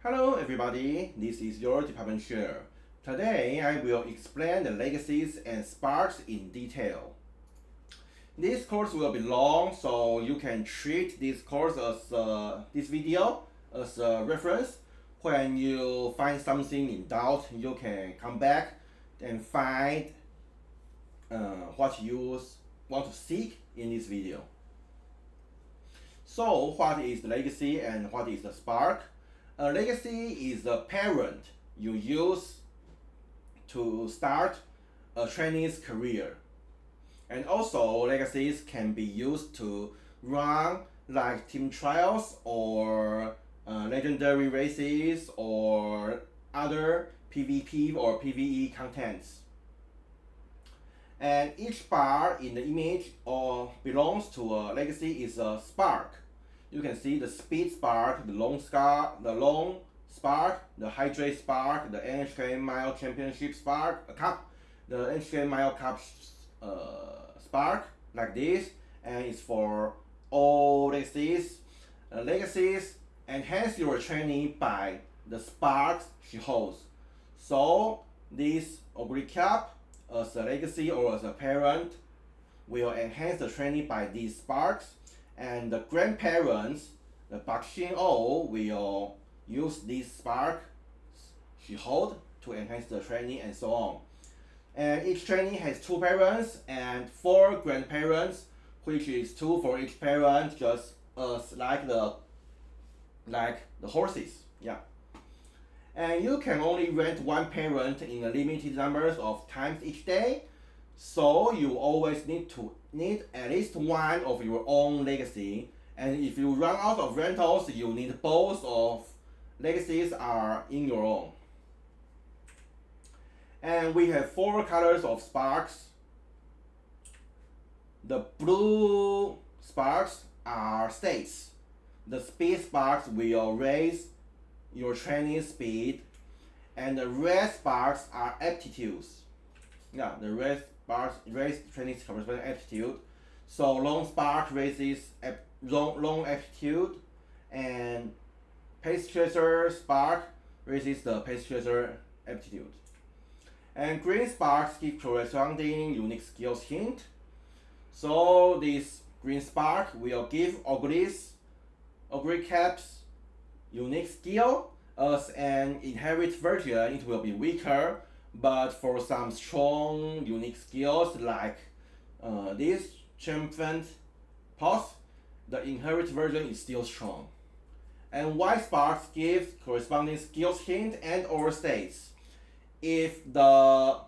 Hello everybody, this is your department chair. Today I will explain the legacies and sparks in detail. This course will be long, so you can treat this course as this video as a reference. When you find something in doubt, you can come back and find what you want to seek in this video. So what is the legacy and what is the spark? A legacy is a parent you use to start a trainee's career. And also legacies can be used to run like team trials or legendary races or other PvP or PvE contents. And each bar in the image belongs to a legacy is a spark. You can see the speed spark, the long spark, the hydrate spark, the NHK Mile Championship spark, cup, the NHK Mile Cup spark, like this, and it's for all legacies. Legacies enhance your trainee by the sparks she holds. So this oblique cap as a legacy or as a parent will enhance the trainee by these sparks, and the grandparents, the Baxin O, will use this spark she hold to enhance the trainee and so on. And each trainee has 2 parents and 4 grandparents, which is 2 for each parent, just as like the horses. Yeah. And you can only rent 1 parent in a limited numbers of times each day, so you always need at least 1 of your own legacy. And if you run out of rentals, you need both of legacies are in your own. And we have 4 colors of sparks. The blue sparks are states. The speed sparks will raise your training speed, and the red sparks are aptitudes. Yeah, the red sparks raise training corresponding aptitude. So long spark raises long aptitude, and pace tracer spark raises the pace tracer aptitude. And green sparks give corresponding unique skills hint. So this green spark will give oblique caps unique skill. As an inherit version, it will be weaker, but for some strong unique skills like this triumphant pose, the inherit version is still strong. And white sparks give corresponding skills hint and or states. If the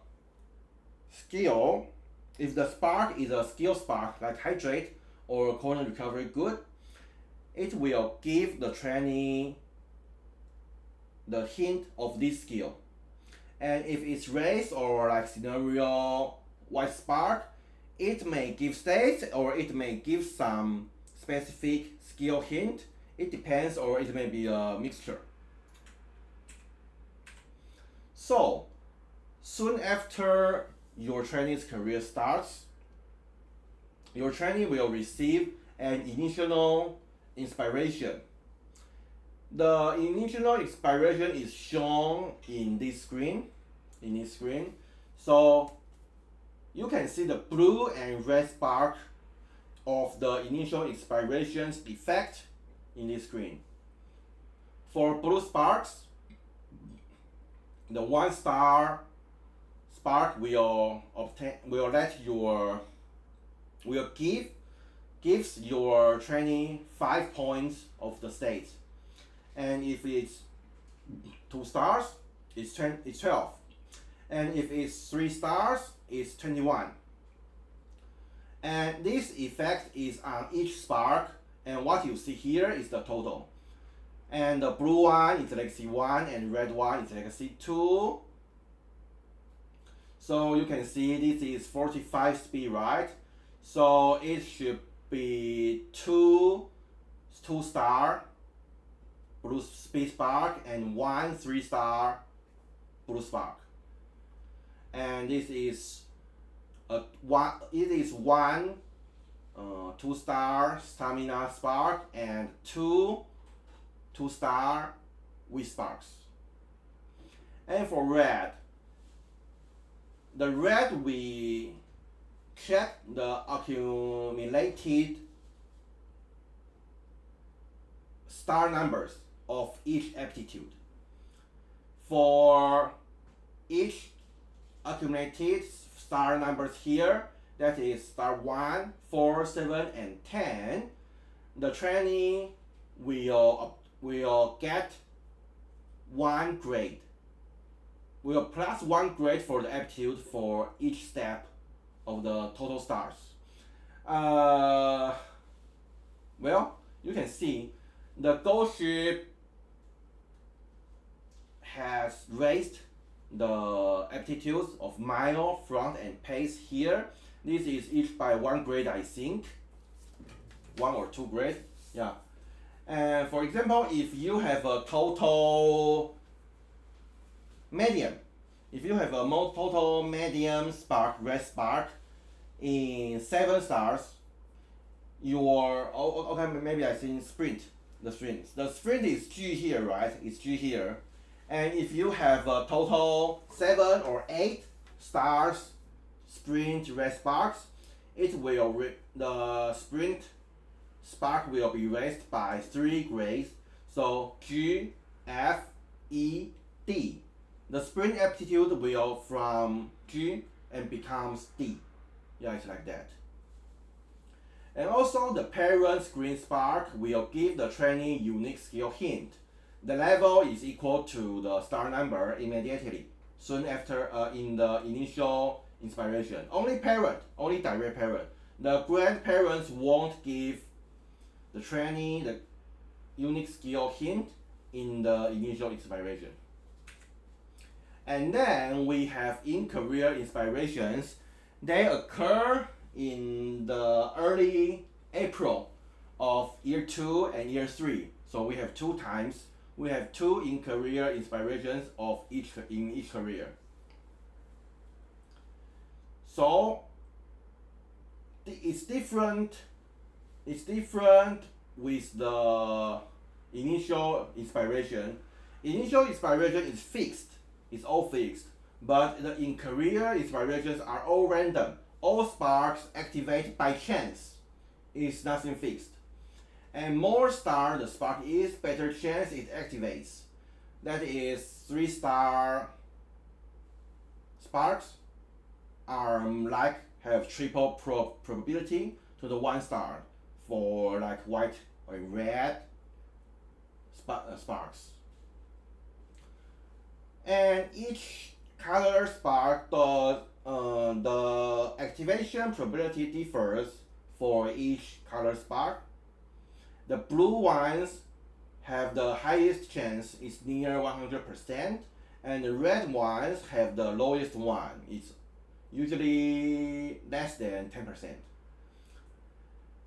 spark is a skill spark like hydrate or corner recovery good, it will give the trainee the hint of this skill. And if it's race or like scenario white spark, it may give states or it may give some specific skill hint. It depends, or it may be a mixture. So soon after your trainee's career starts, your trainee will receive an initial inspiration. The initial inspiration is shown in this screen. So you can see the blue and red spark of the initial inspiration's effect in this screen. For blue sparks, the 1-star spark gives your trainee 5 points of the state. And if it's 2 stars, it's 12. And if it's 3 stars, it's 21. And this effect is on each spark, and what you see here is the total. And the blue one is legacy 1 and red one is legacy 2. So you can see this is 45 speed, right? So it should be 2 star blue speed spark and 1 3-star blue spark. And this is one 2-star stamina spark and 2 2-star with sparks. And for red, the red we check the accumulated star numbers of each aptitude. For each accumulated star numbers here, that is star 1, 4, 7, and 10, the trainee will get 1 grade. Will plus 1 grade for the aptitude for each step of the total stars. Well, you can see the gold ship has raised the aptitudes of mile, front, and pace here. This is each by 1 grade, I think. 1 or 2 grades, yeah. And for example, if you have a total medium, if you have a total medium spark, red spark, in 7 stars, okay, maybe I think sprint, the sprint is G here, right? It's G here. And if you have a total 7 or 8 stars sprint red sparks, the sprint spark will be raised by 3 grades. So G, F, E, D. The sprint aptitude will from G and becomes D. Yeah, it's like that. And also the parent green spark will give the trainee unique skill hint. The level is equal to the star number immediately, soon after in the initial inspiration. Only direct parent. The grandparents won't give the trainee the unique skill hint in the initial inspiration. And then we have in-career inspirations. They occur in the early April of year 2 and year 3. So we have 2 times. We have 2 in-career inspirations in each career. So it's different with the initial inspiration. Initial inspiration is fixed. It's all fixed. But the in-career inspirations are all random. All sparks activate by chance. It's nothing fixed. And more star the spark is, better chance it activates. That is 3-star sparks are have triple probability to the 1 star for like white or red sparks. And each color spark, the activation probability differs for each color spark. The blue ones have the highest chance, it's near 100%, and the red ones have the lowest one, it's usually less than 10%.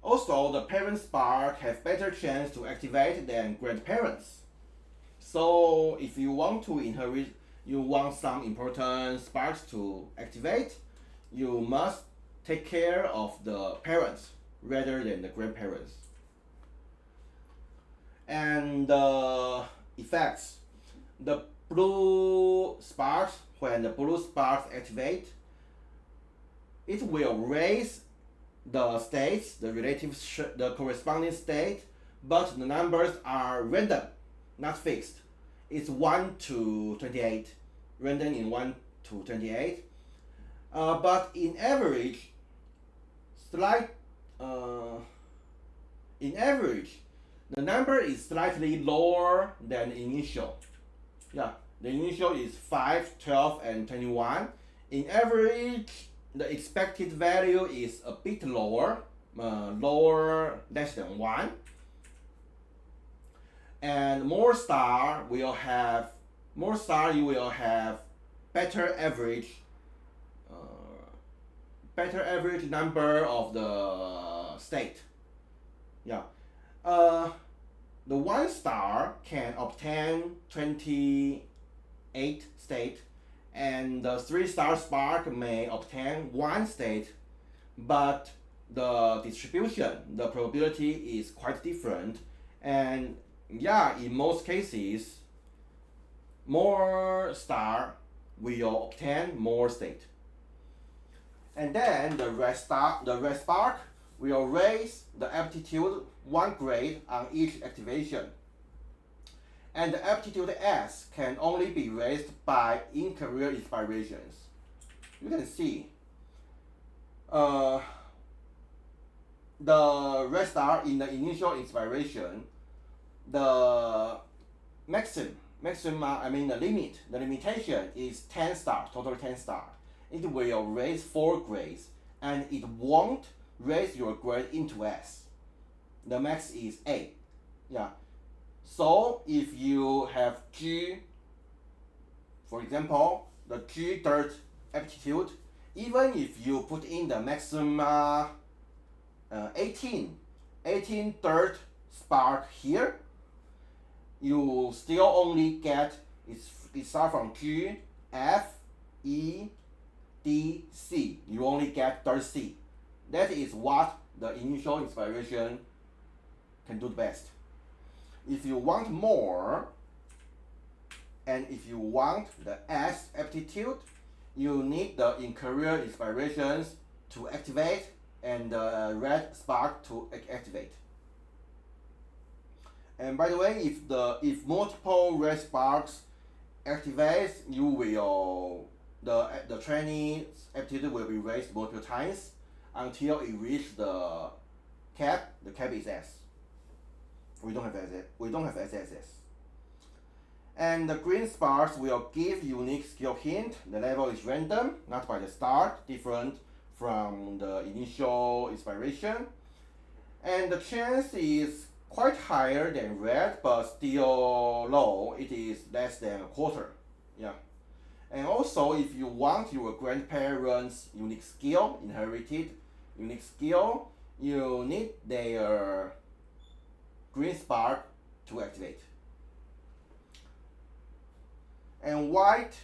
Also, the parent spark have better chance to activate than grandparents. So if you want to inherit, you want some important sparks to activate, you must take care of the parents rather than the grandparents. And the effects. The blue sparks, when the blue sparks activate, it will raise the states, the corresponding state, but the numbers are random, not fixed. It's 1 to 28, random in 1 to 28. But in average, the number is slightly lower than initial. Yeah, the initial is 5, 12, and 21. In average, the expected value is a bit lower, less than 1. And more star you will have better average number of the state. Yeah. The 1 star can obtain 28 state, and the 3-star spark may obtain 1 state, but the distribution, the probability is quite different. And yeah, in most cases, more star will obtain more state. And then the red spark will raise the amplitude 1 grade on each activation. And the amplitude S can only be raised by in-career inspirations. You can see the red star in the initial inspiration, the the limitation is 10 star, total 10 star. It will raise 4 grades and it won't raise your grade into S. The max is A. Yeah. So if you have G, for example, the G third aptitude, even if you put in the maximum 18 third spark here, you still only get, it starts from G, F, E, D, C. You only get third C. That is what the initial inspiration can do the best. If you want more, and if you want the S aptitude, you need the in-career inspirations to activate and the red spark to activate. And by the way, if multiple red sparks activates, you will the trainee's aptitude will be raised multiple times until it reaches the cap. The cap is S. We don't have SSS. And the green sparks will give unique skill hint. The level is random, not by the start, different from the initial inspiration. And the chance is quite higher than red, but still low. It is less than a quarter. Yeah. And also, if you want your grandparents' unique skill, inherited unique skill, you need their green spark to activate. And white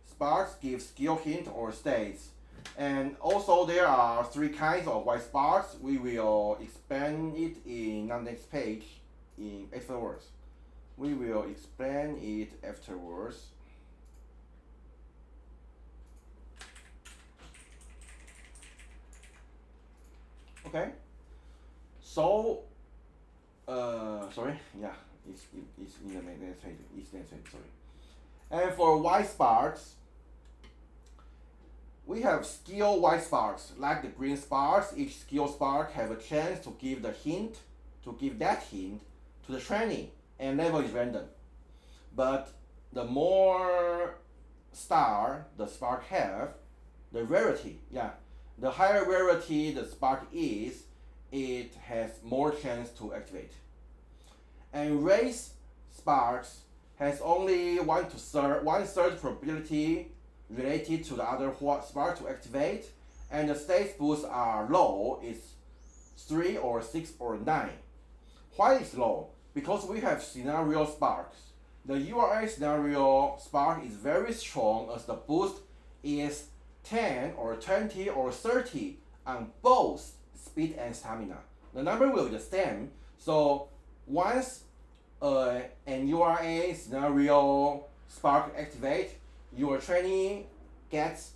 sparks give skill hint or states. And also there are 3 kinds of white sparks. We will expand it in the next page afterwards. We will explain it afterwards. Okay. So sorry, yeah, it's in the next page. It's next page, sorry. And for white sparks, we have skill white sparks. Like the green sparks, each skill spark have a chance to give that hint to the trainee, and level is random. But the more star the spark have, the rarity, the higher rarity the spark is, it has more chance to activate. And race sparks has only 1/3 probability related to the other spark to activate, and the state boosts are low, it's 3 or 6 or 9. Why is low? Because we have scenario sparks. The URA scenario spark is very strong as the boost is 10 or 20 or 30 on both speed and stamina. The number will be the same, so once an URA scenario spark activate, your trainee gets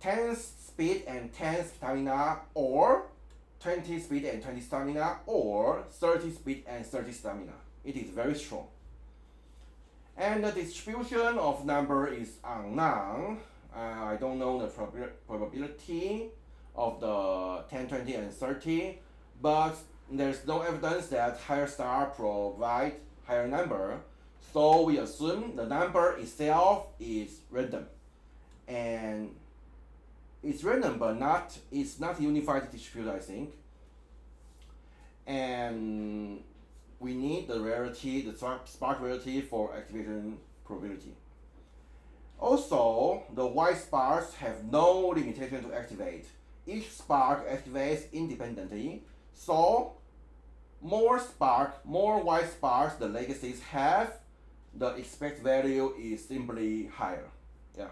10 speed and 10 stamina, or 20 speed and 20 stamina, or 30 speed and 30 stamina. It is very strong. And the distribution of number is unknown. I don't know the probability of the 10, 20, and 30, but there's no evidence that higher star provide higher number, so we assume the number itself is random. And it's random, but it's not unified distributed, I think. And we need the rarity, the spark rarity for activation probability. Also, the white sparks have no limitation to activate. Each spark activates independently, so more white sparks the legacies have, the expected value is simply higher. Yeah.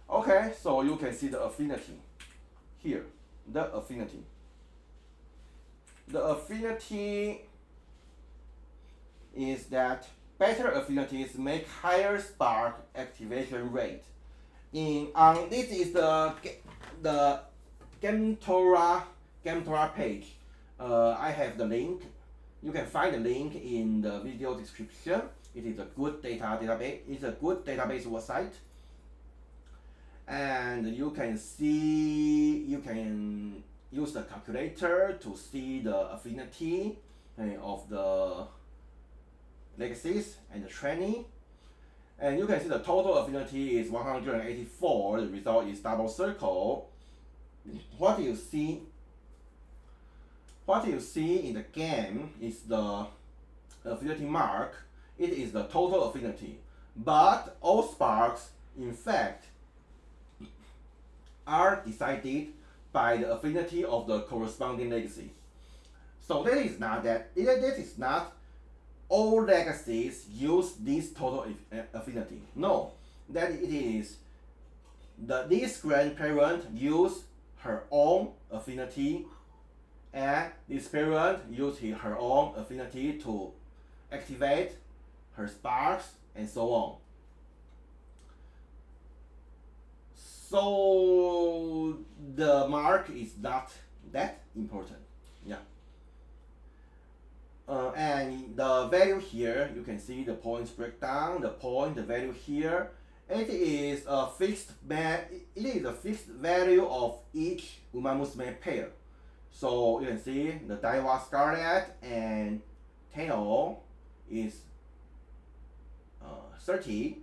Okay, so you can see the affinity here. The affinity is that better affinities make higher spark activation rate. This is the Gamtora page. I have the link. You can find the link in the video description. It is a good database. It's a good database website, and you can use the calculator to see the affinity of the legacies and the training. And you can see the total affinity is 184. The result is double circle. What you see in the game is the affinity mark. It is the total affinity. But all sparks, in fact, are decided by the affinity of the corresponding legacy. So that is not all legacies use this total affinity. No, that it is this grandparent use her own affinity, and this parent use her own affinity to activate her sparks and so on. So the mark is not that important. Yeah. And the value here, you can see the points breakdown. The value here, it is a fixed value of each Uma Musume pair. So you can see the Daiwa Scarlet and Tail is 30,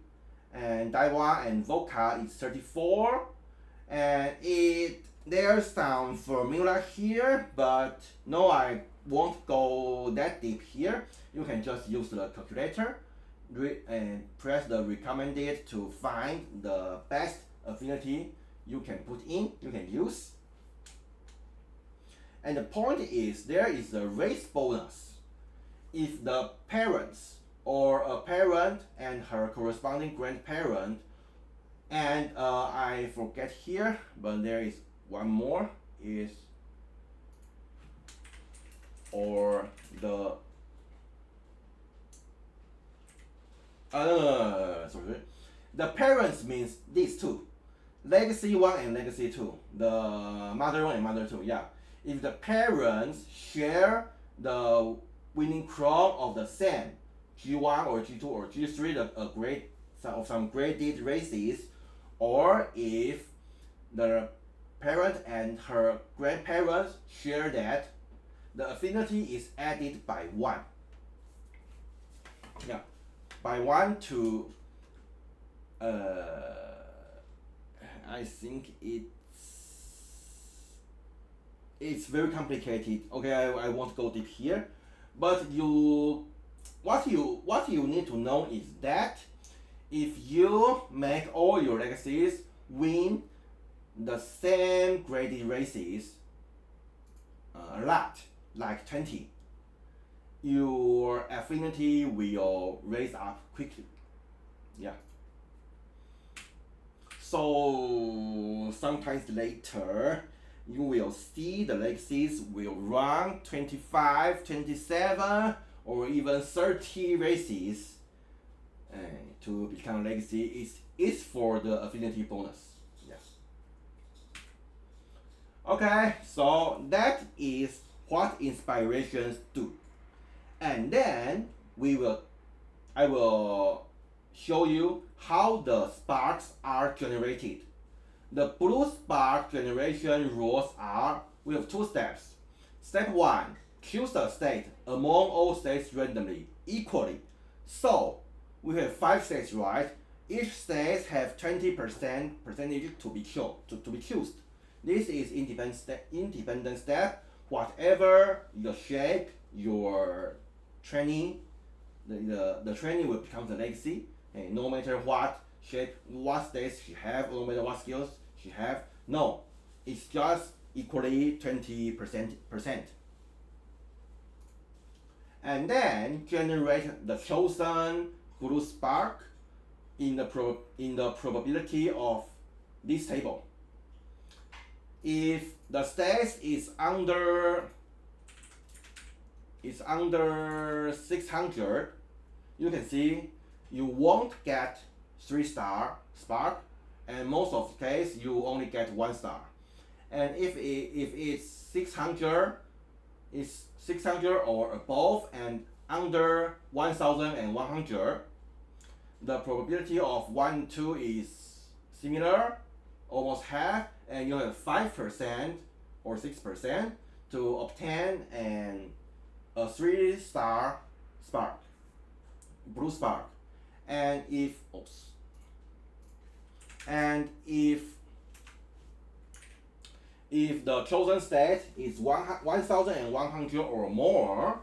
and Daiwa and Vodka is 34, and there's some formula here, but no, I won't go that deep here. You can just use the calculator and press the recommended to find the best affinity you can put in, you can use. And the point is, there is a race bonus. If the parents or a parent and her corresponding grandparent, and I forget here, but there is one more, is or the sorry, the parents means these two, legacy 1 and legacy 2, the mother 1 and mother 2. Yeah, if the parents share the winning crown of the same G1 or G2 or G3, some graded races, or if the parent and her grandparents share that, the affinity is added by 1. Yeah, by 1 to I think it's very complicated. Okay, I won't go deep here, but what you need to know is that if you make all your legacies win the same graded races a lot, like 20, your affinity will raise up quickly. Yeah. So sometimes later you will see the legacies will run 25, 27, or even 30 races to become legacy. Is for the affinity bonus. Yes. Okay, so that is what inspirations do. And then I will show you how the sparks are generated. The blue spark generation rules are, we have 2 steps. Step 1, choose a state among all states randomly, equally. So we have 5 states, right? Each state have 20% percentage to be chosen. This is independent step. Whatever the shape your training, the training will become the legacy. And no matter what shape, what states she have, no matter what skills she have, no, it's just equally 20%. And then generate the chosen blue spark in the probability of this table. If the state is under is under 600, you can see you won't get 3-star spark, and most of the case you only get 1 star. And if it's 600, it's 600 or above and under 1100, the probability of 1 2 is similar, almost half, and you have 5% or 6% to obtain a 3-star spark, blue spark. And if the chosen state is 1100 or more,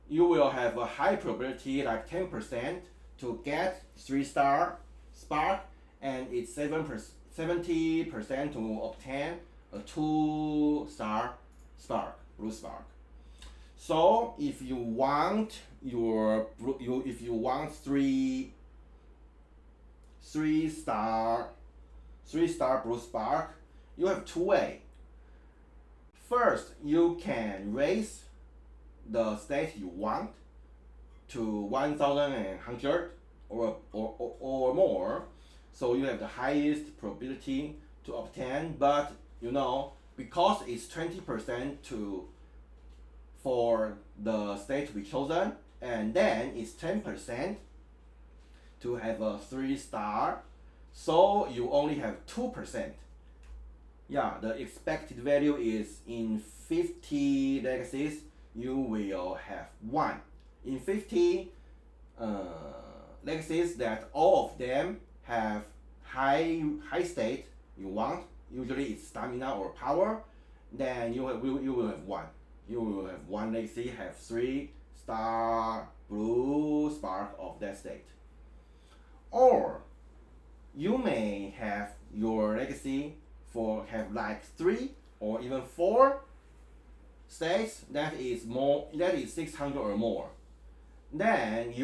you will have a high probability, like 10%, to get 3-star spark, and it's 70% to obtain a 2-star spark, blue spark. So if you want three-star blue spark, you have 2 ways. First, you can raise the state you want to 1100 or more, so you have the highest probability to obtain. But because it's 20% for the state to be chosen, and then it's 10% to have a 3-star, so you only have 2%. Yeah, the expected value is in 50 legacies, you will have 1. In 50 legacies that all of them have high state you want, usually it's stamina or power, then you will have 1. You will have 1 legacy have 3-star blue spark of that state. Or you may have your legacy have like 3 or even 4 states that is 600 or more. Then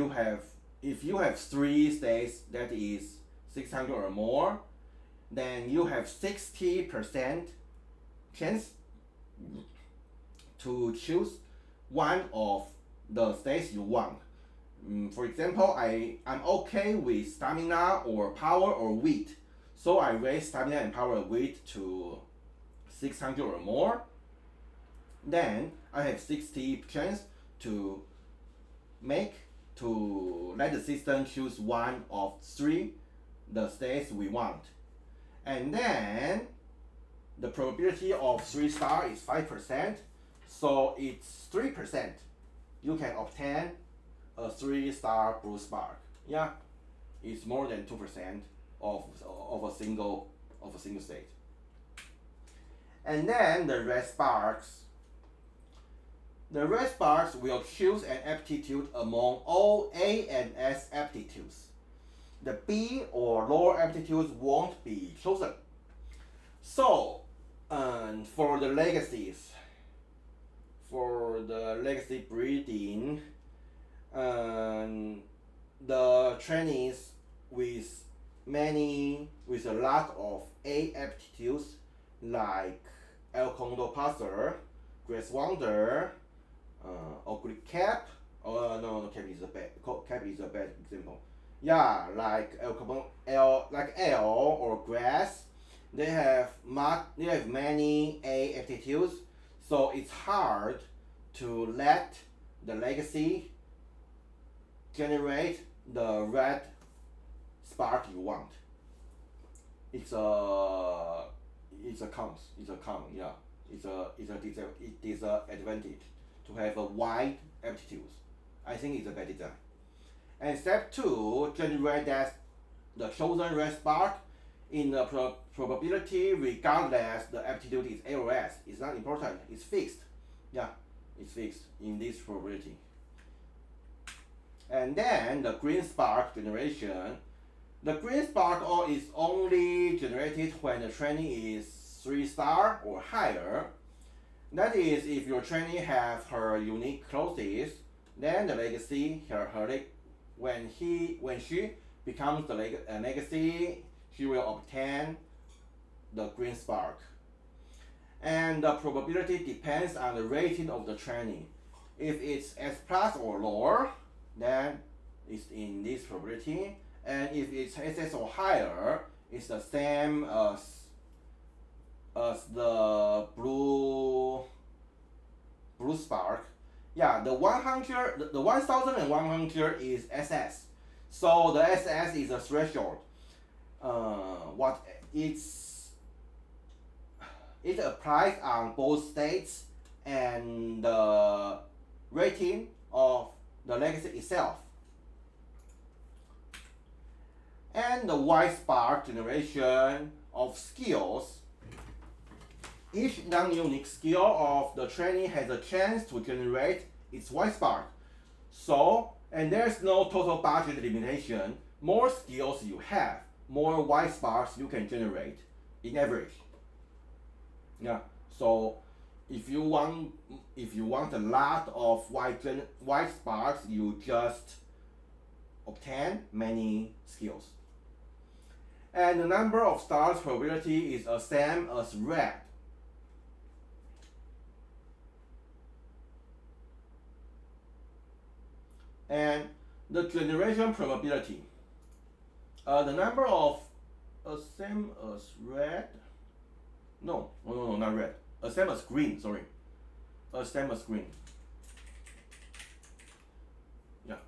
if you have 3 states that is 600 or more, then you have 60% chance to choose one of the states you want. For example, I'm okay with stamina or power or weight, so I raise stamina and power and weight to 600 or more. Then I have 60 chance to let the system choose one of 3 the states we want. And then the probability of 3-star is 5%, so it's 3%. You can obtain a 3-star blue spark. Yeah, it's more than 2% of a single state. And then the red sparks. The red sparks will choose an aptitude among all A and S aptitudes. The B or lower aptitudes won't be chosen. So, for the legacies, for the legacy breeding, the trainees with a lot of A aptitudes like El Condor Passer, Grace Wonder, Ugly Cap. No, Cap is a bad example. Yeah, like L or Grass, they have many A aptitudes, so it's hard to let the legacy generate the red spark you want. It's a disadvantage to have a wide aptitude. I think it's a bad design. And step 2, generate the chosen red spark in the probability regardless the aptitude is A or S. It's not important, it's fixed. Yeah, it's fixed in this probability. And then the green spark generation. The green spark is only generated when the trainee is 3-star or higher. That is, if your trainee have her unique clothes, then the legacy, when she becomes a legacy, she will obtain the green spark. And the probability depends on the rating of the training. If it's S plus or lower, then it's in this probability. And if it's SS or higher, it's the same as the blue spark. Yeah, the 100, the 1100 is SS. So the SS is a threshold. What it applies on both states and the rating of the legacy itself. And the Y spark generation of skills. Each non-unique skill of the trainee has a chance to generate its Y spark. So, and there's no total budget limitation. More skills you have, more Y sparks you can generate in average. Yeah. So, if you want a lot of Y sparks, you just obtain many skills. And the number of stars probability is the same as red. And the generation probability. The number of same as red. No, not red. Same as green. Sorry. Same as green. Yeah.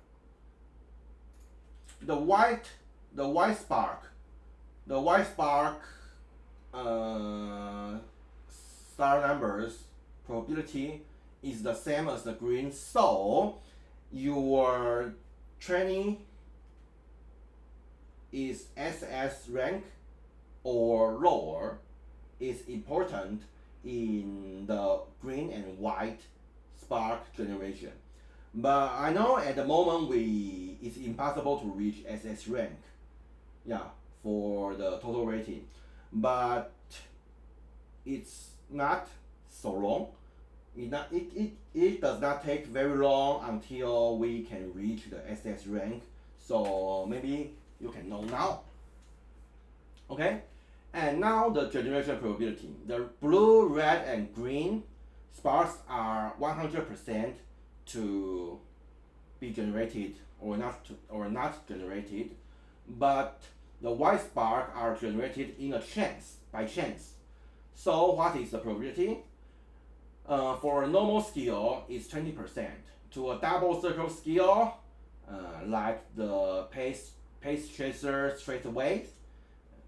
The Y spark. The Y spark star numbers probability is the same as the green. So your trainee is SS rank or lower is important in the green and white spark generation. But I know at the moment it's impossible to reach SS rank. Yeah, for the total rating. But it's not so long. It does not take very long until we can reach the SS rank. So maybe you can know now. Okay? And now the generation probability. The blue, red, and green sparks are 100% to be generated or not generated. But the white spark are generated by chance. So what is the probability? For a normal skill, it's 20%. To a double circle skill, like the pace chaser straightaway,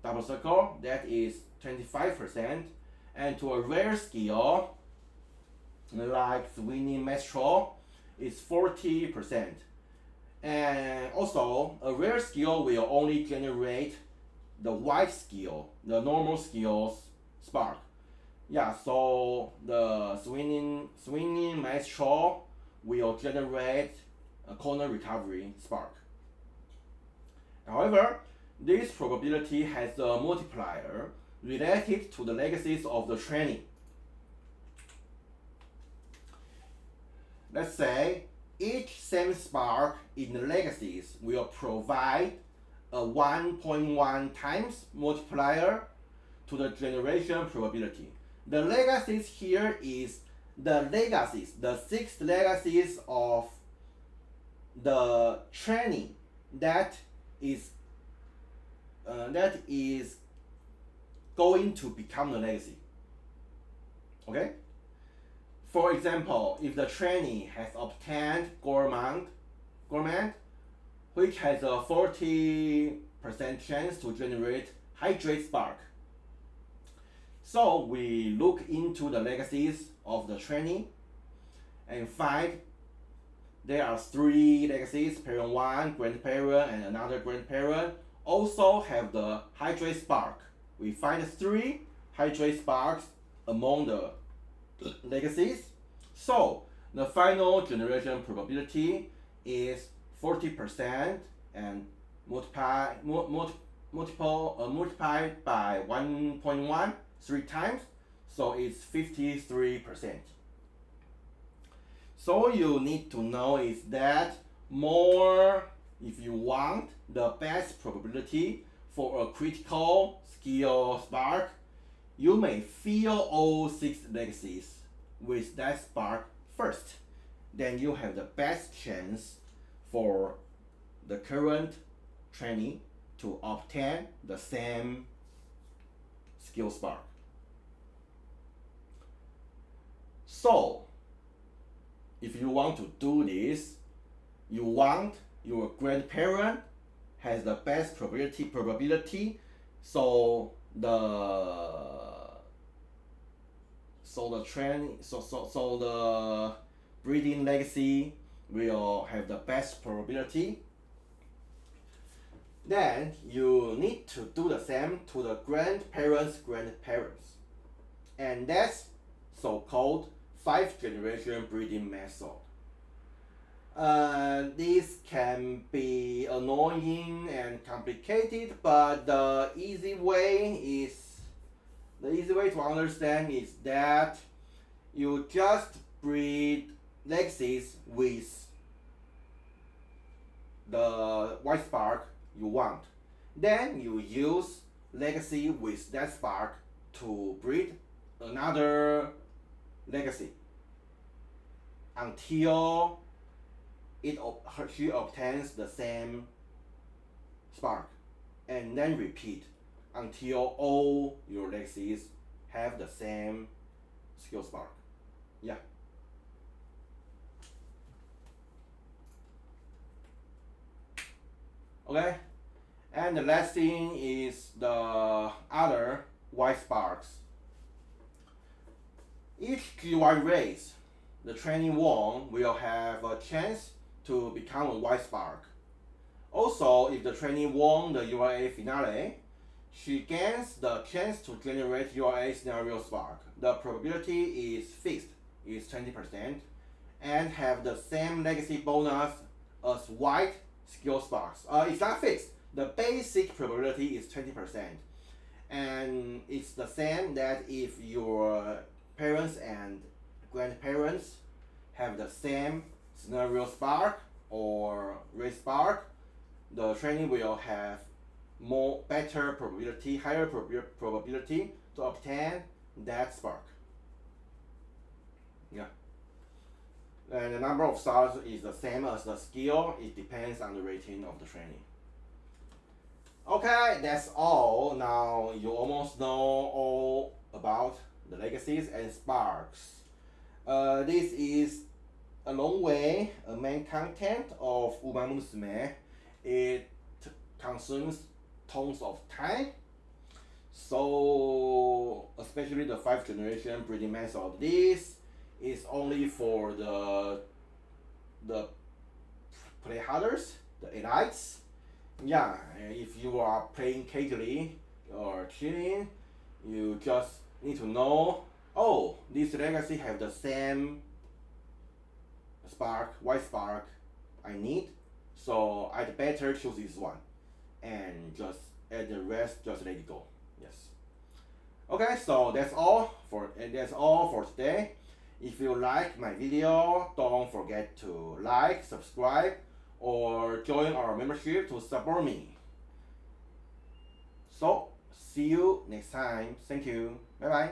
double circle, that is 25%. And to a rare skill, like swinging metro, it's 40%. And also, a rare skill will only generate the white skill, the normal skills spark. Yeah, so the swinging maestro will generate a corner recovery spark. However, this probability has a multiplier related to the legacies of the training. Let's say each same spark in the legacies will provide a 1.1 times multiplier to the generation probability. The legacies here is the 6 legacies of the training that is going to become the legacy. Okay? For example, if the trainee has obtained gourmand, which has a 40% chance to generate hydrate spark. So we look into the legacies of the trainee and find there are 3 legacies, parent 1, grandparent, and another grandparent also have the hydrate spark. We find 3 hydrate sparks among the legacies. So the final generation probability is 40% and multiplied by 1.1 3 times, so it's 53%. So you need to know is that more, if you want the best probability for a critical skill spark, you may fill all 6 legacies with that spark first. Then you have the best chance for the current trainee to obtain the same skill spark. So, if you want to do this, you want your grandparent has the best probability, so the breeding legacy will have the best probability. Then you need to do the same to the grandparents' grandparents, and that's so-called 5th-generation breeding method. This can be annoying and complicated, but the easy way to understand is that you just breed legacies with the white spark you want. Then you use legacy with that spark to breed another legacy until she obtains the same spark, and then repeat until all your legacies have the same skill spark. Yeah. Okay, and the last thing is the other white sparks. Each GY race the trainee won will have a chance to become a white spark. Also, if the trainee won the URA finale, she gains the chance to generate URA scenario spark. The probability is fixed, is 20%, and have the same legacy bonus as white skill sparks. It's not fixed. The basic probability is 20%, and it's the same that if your parents and grandparents have the same scenario spark or race spark, the trainee will have higher probability to obtain that spark. Yeah. And the number of stars is the same as the skill. It depends on the rating of the trainee. Okay, that's all. Now you almost know all about the legacies and sparks. This is a long way, a main content of Uma Musume. It consumes tons of time. So, especially the 5th-generation breeding method, this is only for the playharders, the elites. Yeah, if you are playing casually or chilling, you just need to know, oh, this legacy have the same spark, white spark I need, so I'd better choose this one, and just add the rest, just let it go. Yes. Okay, so that's all for today. If you like my video, don't forget to like, subscribe, or join our membership to support me. So, see you next time. Thank you. Bye bye.